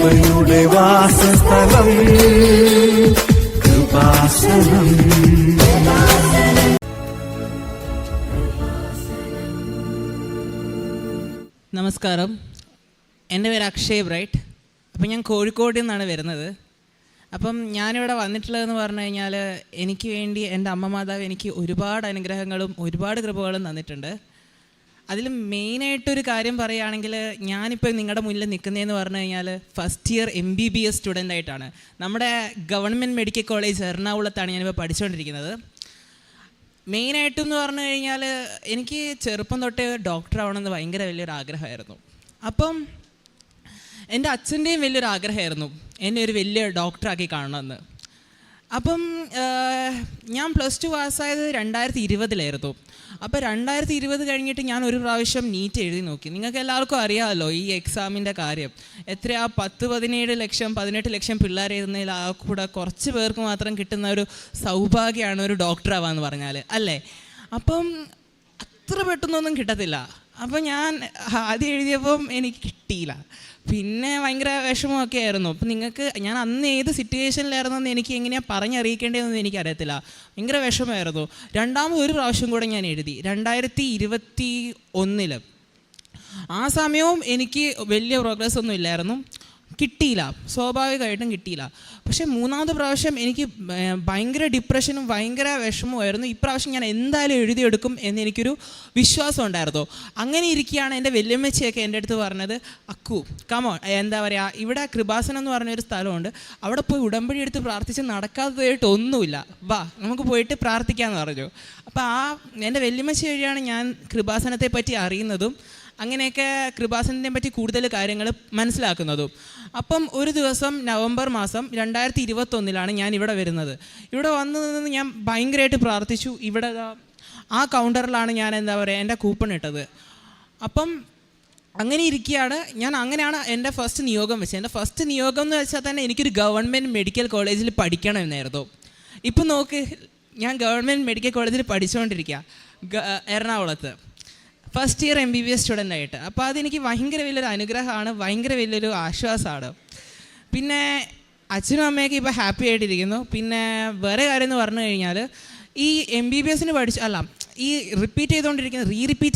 കൃപയുടെ വാസസ്ഥലം കൃപാസനം. നമസ്കാരം, എൻ്റെ പേര് അക്ഷയ് ബ്രൈറ്റ്. അപ്പം ഞാൻ കോഴിക്കോട് നിന്നാണ് വരുന്നത്. അപ്പം ഞാനിവിടെ വന്നിട്ടുള്ളതെന്ന് പറഞ്ഞു കഴിഞ്ഞാൽ എനിക്ക് വേണ്ടി എൻ്റെ അമ്മ മാതാവ് എനിക്ക് ഒരുപാട് അനുഗ്രഹങ്ങളും ഒരുപാട് കൃപകളും തന്നിട്ടുണ്ട്. അതിൽ മെയിനായിട്ടൊരു കാര്യം പറയുകയാണെങ്കിൽ ഞാനിപ്പോൾ നിങ്ങളുടെ മുന്നിൽ നിൽക്കുന്നതെന്ന് പറഞ്ഞു കഴിഞ്ഞാൽ ഫസ്റ്റ് ഇയർ MBBS സ്റ്റുഡൻ്റ് ആയിട്ടാണ്. നമ്മുടെ ഗവൺമെൻറ് മെഡിക്കൽ കോളേജ് എറണാകുളത്താണ് ഞാനിപ്പോൾ പഠിച്ചുകൊണ്ടിരിക്കുന്നത്. മെയിനായിട്ടെന്ന് പറഞ്ഞു കഴിഞ്ഞാൽ എനിക്ക് ചെറുപ്പം തൊട്ടേ ഡോക്ടർ ആവണമെന്ന് ഭയങ്കര വലിയൊരു ആഗ്രഹമായിരുന്നു. അപ്പം എൻ്റെ അച്ഛൻ്റെയും വലിയൊരു ആഗ്രഹമായിരുന്നു എന്നെ ഒരു വലിയ ഡോക്ടറാക്കി കാണണമെന്ന്. അപ്പം ഞാൻ +2 പാസ്സായത് 2020 അപ്പോൾ 2020 കഴിഞ്ഞിട്ട് ഞാൻ ഒരു പ്രാവശ്യം നീറ്റ് എഴുതി നോക്കി. നിങ്ങൾക്ക് എല്ലാവർക്കും അറിയാമല്ലോ ഈ എക്സാമിൻ്റെ കാര്യം. എത്രയാ 10-17 ലക്ഷം 18 ലക്ഷം പിള്ളേർ എഴുതുന്നതിൽ ആ കൂടെ കുറച്ച് പേർക്ക് മാത്രം കിട്ടുന്ന ഒരു സൗഭാഗ്യമാണ് ഒരു ഡോക്ടർ ആവാന്ന് പറഞ്ഞാൽ, അല്ലേ? അപ്പം അത്ര പെട്ടെന്നൊന്നും കിട്ടത്തില്ല. അപ്പം ഞാൻ ആദ്യം എഴുതിയപ്പം എനിക്ക് കിട്ടിയില്ല. പിന്നെ ഭയങ്കര വിഷമമൊക്കെ ആയിരുന്നു. അപ്പം നിങ്ങൾക്ക് ഞാൻ അന്ന് ഏത് സിറ്റുവേഷനിലായിരുന്നെന്ന് എനിക്ക് എങ്ങനെയാണ് പറഞ്ഞറിയിക്കേണ്ടതെന്ന് എനിക്കറിയത്തില്ല. ഭയങ്കര വിഷമമായിരുന്നു. രണ്ടാമത് ഒരു പ്രാവശ്യം കൂടെ ഞാൻ എഴുതി 2021. ആ സമയവും എനിക്ക് വലിയ പ്രോഗ്രസ് ഒന്നും ഇല്ലായിരുന്നു, കിട്ടിയില്ല, സ്വാഭാവികമായിട്ടും കിട്ടിയില്ല. പക്ഷേ മൂന്നാമത്തെ പ്രാവശ്യം എനിക്ക് ഭയങ്കര ഡിപ്രഷനും ഭയങ്കര വിഷമമായിരുന്നു. ഇപ്രാവശ്യം ഞാൻ എന്തായാലും എഴുതിയെടുക്കും എന്നെനിക്കൊരു വിശ്വാസം ഉണ്ടായിരുന്നു. അങ്ങനെ ഇരിക്കുകയാണ് എൻ്റെ വല്യമ്മച്ചിയൊക്കെ എൻ്റെ അടുത്ത് പറഞ്ഞത്, അക്കു കമോൺ, എന്താ പറയുക, ഇവിടെ കൃപാസനം എന്ന് പറഞ്ഞൊരു സ്ഥലമുണ്ട്, അവിടെ പോയി ഉടമ്പടി എടുത്ത് പ്രാർത്ഥിച്ച് നടക്കാത്തതായിട്ടൊന്നുമില്ല, വാ നമുക്ക് പോയിട്ട് പ്രാർത്ഥിക്കാമെന്ന് പറഞ്ഞു. അപ്പോൾ എൻ്റെ വല്യമ്മച്ചി വഴിയാണ് ഞാൻ കൃപാസനത്തെ പറ്റി അറിയുന്നതും അങ്ങനെയൊക്കെ കൃപാസനത്തെ പറ്റി കൂടുതൽ കാര്യങ്ങൾ മനസ്സിലാക്കുന്നതും. അപ്പം ഒരു ദിവസം നവംബർ മാസം 2021 ഞാൻ ഇവിടെ വരുന്നത്. ഇവിടെ വന്ന് നിന്ന് ഞാൻ ഭയങ്കരമായിട്ട് പ്രാർത്ഥിച്ചു. ഇവിടെ ആ കൗണ്ടറിലാണ് ഞാൻ എന്താ പറയുക എൻ്റെ കൂപ്പൺ ഇട്ടത്. അപ്പം അങ്ങനെ ഇരിക്കുകയാണ് ഞാൻ. അങ്ങനെയാണ് എൻ്റെ ഫസ്റ്റ് നിയോഗം വെച്ചത്. എൻ്റെ ഫസ്റ്റ് നിയോഗം എന്ന് വെച്ചാൽ തന്നെ എനിക്കൊരു ഗവൺമെൻറ് മെഡിക്കൽ കോളേജിൽ പഠിക്കണമെന്നായിരുന്നു. ഇപ്പം നോക്ക്, ഞാൻ ഗവൺമെൻറ് മെഡിക്കൽ കോളേജിൽ പഠിച്ചുകൊണ്ടിരിക്കുക എറണാകുളത്ത്, ഫസ്റ്റ് ഇയർ MBBS സ്റ്റുഡൻ്റ് ആയിട്ട്. അപ്പോൾ അതെനിക്ക് ഭയങ്കര വലിയൊരു അനുഗ്രഹമാണ്, ഭയങ്കര വലിയൊരു ആശ്വാസമാണ്. പിന്നെ അച്ഛനും അമ്മയൊക്കെ ഇപ്പോൾ ഹാപ്പി ആയിട്ടിരിക്കുന്നു. പിന്നെ വേറെ കാര്യം എന്ന് പറഞ്ഞു കഴിഞ്ഞാൽ ഈ MBBSന് ഈ റീറിപ്പീറ്റ്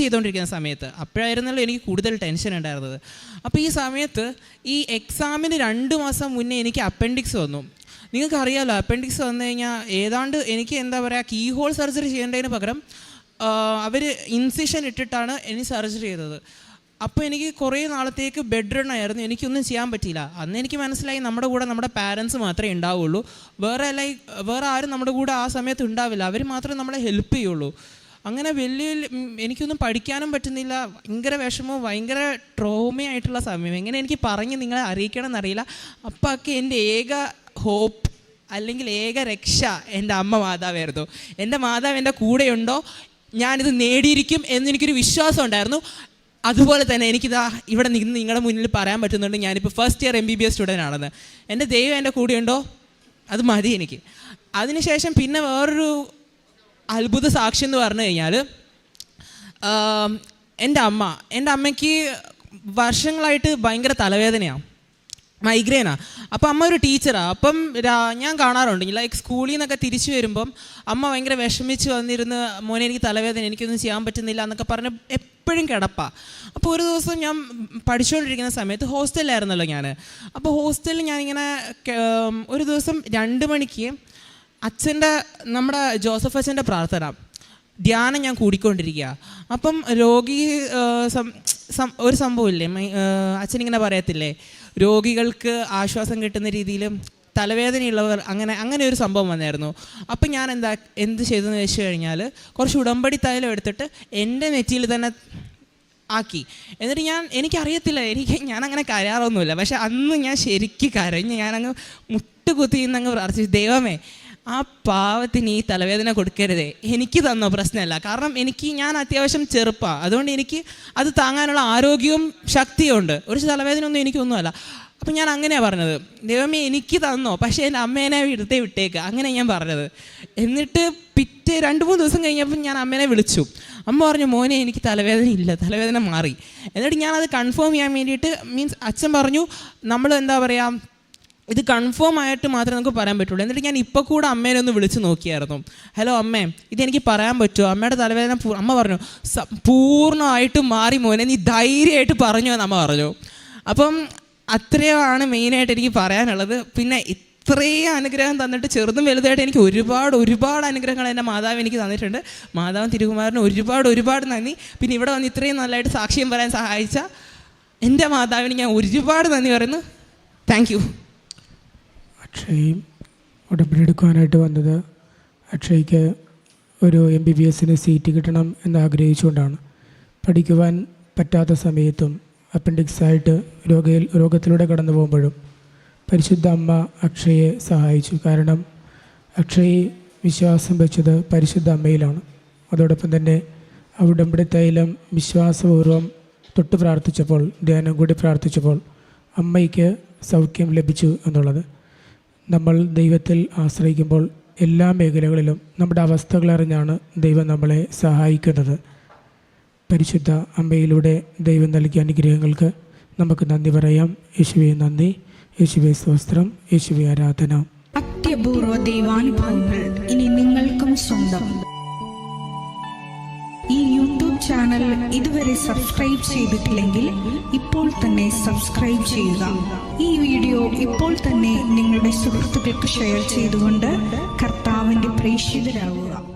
ചെയ്തുകൊണ്ടിരിക്കുന്ന സമയത്ത് അപ്പോഴായിരുന്നല്ലോ എനിക്ക് കൂടുതൽ ടെൻഷൻ ഉണ്ടായിരുന്നത്. അപ്പോൾ ഈ സമയത്ത് ഈ എക്സാമിന് 2 മാസം മുന്നേ എനിക്ക് അപ്പൻഡിക്സ് വന്നു. നിങ്ങൾക്കറിയാമല്ലോ, അപ്പൻഡിക്സ് വന്നു കഴിഞ്ഞാൽ ഏതാണ്ട് എനിക്ക് എന്താ പറയുക, കീ ഹോൾ സർജറി ചെയ്യേണ്ടതിന് പകരം അവർ ഇൻസിഷൻ ഇട്ടിട്ടാണ് എനിക്ക് സർജറി ചെയ്തത്. അപ്പോൾ എനിക്ക് കുറേ നാളത്തേക്ക് ബെഡ് റൺ ആയിരുന്നു, എനിക്കൊന്നും ചെയ്യാൻ പറ്റിയില്ല. അന്ന് എനിക്ക് മനസ്സിലായി നമ്മുടെ കൂടെ നമ്മുടെ പാരൻസ് മാത്രമേ ഉണ്ടാവുള്ളൂ, വേറെ ആരും നമ്മുടെ കൂടെ ആ സമയത്ത് ഉണ്ടാവില്ല, അവർ മാത്രമേ നമ്മളെ ഹെൽപ്പ് ചെയ്യുള്ളൂ. അങ്ങനെ എനിക്കൊന്നും പഠിക്കാനും പറ്റുന്നില്ല, ഭയങ്കര വിഷമവും ഭയങ്കര ട്രോമയായിട്ടുള്ള സമയം. എങ്ങനെ എനിക്ക് പറഞ്ഞ് നിങ്ങളെ അറിയിക്കണം എന്നറിയില്ല. അപ്പോൾ എൻ്റെ ഏക ഹോപ്പ് അല്ലെങ്കിൽ ഏക രക്ഷ എൻ്റെ അമ്മ മാതാവായിരുന്നു. എൻ്റെ മാതാവ് എൻ്റെ കൂടെയുണ്ടോ, ഞാനിത് നേടിയിരിക്കും എന്നെനിക്കൊരു വിശ്വാസം ഉണ്ടായിരുന്നു. അതുപോലെ തന്നെ എനിക്കിതാ ഇവിടെ നിന്ന് നിങ്ങളുടെ മുന്നിൽ പറയാൻ പറ്റുന്നുണ്ട് ഞാനിപ്പോൾ ഫസ്റ്റ് ഇയർ MBBS സ്റ്റുഡൻ്റ് ആണെന്ന്. എൻ്റെ ദൈവം എൻ്റെ കൂടെയുണ്ടോ, അത് മതി എനിക്ക്. അതിനുശേഷം പിന്നെ വേറൊരു അത്ഭുത സാക്ഷി എന്ന് പറഞ്ഞു കഴിഞ്ഞാൽ എൻ്റെ അമ്മയ്ക്ക് വർഷങ്ങളായിട്ട് ഭയങ്കര തലവേദനയാണ്, മൈഗ്രെയിനാണ്. അപ്പം അമ്മ ഒരു ടീച്ചറാണ്. അപ്പം ഞാൻ കാണാറുണ്ട് ലൈക്ക് സ്കൂളിൽ നിന്നൊക്കെ തിരിച്ചു വരുമ്പം അമ്മ ഭയങ്കര വിഷമിച്ച് വന്നിരുന്ന്, മോനെ എനിക്ക് തലവേദന, എനിക്കൊന്നും ചെയ്യാൻ പറ്റുന്നില്ല എന്നൊക്കെ പറഞ്ഞ് എപ്പോഴും കിടപ്പാണ്. അപ്പോൾ ഒരു ദിവസം ഞാൻ പഠിച്ചുകൊണ്ടിരിക്കുന്ന സമയത്ത് ഹോസ്റ്റലിലായിരുന്നല്ലോ ഞാൻ. അപ്പോൾ ഹോസ്റ്റലിൽ ഞാനിങ്ങനെ ഒരു ദിവസം 2 മണിക്ക് നമ്മുടെ ജോസഫ് അച്ഛൻ്റെ പ്രാർത്ഥന ധ്യാനം ഞാൻ കൂടിക്കൊണ്ടിരിക്കുക. അപ്പം ഒരു സംഭവമില്ലേ, അച്ഛനിങ്ങനെ പറയത്തില്ലേ, രോഗികൾക്ക് ആശ്വാസം കിട്ടുന്ന രീതിയിൽ തലവേദനയുള്ളവർ അങ്ങനെ ഒരു സംഭവം വന്നായിരുന്നു. അപ്പം ഞാൻ എന്ത് ചെയ്തെന്ന് വെച്ച് കഴിഞ്ഞാൽ കുറച്ച് ഉടമ്പടി തൈലം എടുത്തിട്ട് എൻ്റെ നെറ്റിയിൽ തന്നെ ആക്കി. എന്നിട്ട് എനിക്കറിയത്തില്ല, ഞാനങ്ങനെ കരയാറൊന്നുമില്ല, പക്ഷെ അന്ന് ഞാൻ ശരിക്കും കരഞ്ഞ് ഞാനങ്ങ് മുട്ടുകുത്തി നിന്നങ്ങ് പ്രാർത്ഥിച്ചു, ദൈവമേ ആ പാവത്തിന് ഈ തലവേദന കൊടുക്കരുതേ, എനിക്ക് തന്നോ പ്രശ്നമല്ല, കാരണം ഞാൻ അത്യാവശ്യം ചെറുപ്പമാണ്, അതുകൊണ്ട് എനിക്ക് അത് താങ്ങാനുള്ള ആരോഗ്യവും ശക്തിയും ഉണ്ട്, ഒരു തലവേദന ഒന്നും എനിക്കൊന്നുമല്ല. അപ്പം ഞാൻ അങ്ങനെയാണ് പറഞ്ഞത്, ദൈവമേ എനിക്ക് തന്നോ, പക്ഷേ എൻ്റെ അമ്മേനെ വിട്ടേക്ക്, അങ്ങനെ ഞാൻ പറഞ്ഞത്. എന്നിട്ട് പിറ്റേ 2-3 ദിവസം കഴിഞ്ഞപ്പോൾ ഞാൻ അമ്മേനെ വിളിച്ചു. അമ്മ പറഞ്ഞു മോനെ എനിക്ക് തലവേദന ഇല്ല, തലവേദന മാറി. എന്നിട്ട് ഞാനത് കൺഫേം ചെയ്യാൻ വേണ്ടിയിട്ട് മീൻസ് അച്ഛൻ പറഞ്ഞു നമ്മൾ എന്താ പറയുക ഇത് കൺഫേം ആയിട്ട് മാത്രമേ നമുക്ക് പറയാൻ പറ്റുള്ളൂ. എന്നിട്ട് ഞാൻ ഇപ്പോൾ കൂടെ അമ്മേനെ ഒന്ന് വിളിച്ച് നോക്കിയായിരുന്നു. ഹലോ അമ്മേ, ഇതെനിക്ക് പറയാൻ പറ്റുമോ? അമ്മയുടെ തലവേദന അമ്മ പറഞ്ഞു പൂർണ്ണമായിട്ടും മാറി മോനെ, നീ ധൈര്യമായിട്ട് പറഞ്ഞു എന്ന് അമ്മ പറഞ്ഞു. അപ്പം അത്രയുമാണ് മെയിനായിട്ട് എനിക്ക് പറയാനുള്ളത്. പിന്നെ ഇത്രയും അനുഗ്രഹം തന്നിട്ട് ചെറുതും വലുതായിട്ട് എനിക്ക് ഒരുപാട് അനുഗ്രഹങ്ങൾ എൻ്റെ മാതാവ് എനിക്ക് തന്നിട്ടുണ്ട്. മാതാവും തിരുകുമാരനും ഒരുപാട് നന്ദി. പിന്നെ ഇവിടെ വന്ന് ഇത്രയും നല്ലതായിട്ട് സാക്ഷ്യം പറയാൻ സഹായിച്ച എൻ്റെ മാതാവിന് ഞാൻ ഒരുപാട് നന്ദി പറയുന്നു. Thank you. അക്ഷയ് ഉടമ്പടി എടുക്കാനായിട്ട് വന്നത് അക്ഷയ്ക്ക് ഒരു MBBS സീറ്റ് കിട്ടണം എന്നാഗ്രഹിച്ചുകൊണ്ടാണ്. പഠിക്കുവാൻ പറ്റാത്ത സമയത്തും അപ്പൻഡിക്സായിട്ട് രോഗത്തിലൂടെ കടന്നു പോകുമ്പോഴും പരിശുദ്ധ അമ്മ അക്ഷയെ സഹായിച്ചു. കാരണം അക്ഷയ് വിശ്വാസം വെച്ചത് പരിശുദ്ധ അമ്മയിലാണ്. അതോടൊപ്പം തന്നെ ആ ഉടമ്പടി തൈലം വിശ്വാസപൂർവ്വം തൊട്ട് പ്രാർത്ഥിച്ചപ്പോൾ, ധ്യാനം കൂടി പ്രാർത്ഥിച്ചപ്പോൾ അമ്മയ്ക്ക് സൗഖ്യം ലഭിച്ചു എന്നുള്ളത്. നമ്മൾ ദൈവത്തിൽ ആശ്രയിക്കുമ്പോൾ എല്ലാ മേഖലകളിലും നമ്മുടെ അവസ്ഥകളറിഞ്ഞാണ് ദൈവം നമ്മളെ സഹായിക്കുന്നത്. പരിശുദ്ധ അമ്മയിലൂടെ ദൈവം നൽകിയ അനുഗ്രഹങ്ങൾക്ക് നമുക്ക് നന്ദി പറയാം. യേശുവേ നന്ദി, യേശുവേ സ്തോത്രം, യേശുവേ ആരാധന. അത്യപൂർവ ദൈവാനുഭവങ്ങൾ ഇനി നിങ്ങൾക്കും സ്വന്തം. ഈ യൂട്യൂബ് ചാനൽ ഇതുവരെ സബ്സ്ക്രൈബ് ചെയ്തിട്ടില്ലെങ്കിൽ ഇപ്പോൾ തന്നെ സബ്സ്ക്രൈബ് ചെയ്യുക. ഈ വീഡിയോ ഇപ്പോൾ തന്നെ നിങ്ങളുടെ സുഹൃത്തുക്കൾക്ക് ഷെയർ ചെയ്തുകൊണ്ട് കർത്താവിൻ്റെ പ്രേക്ഷിതരാകുക.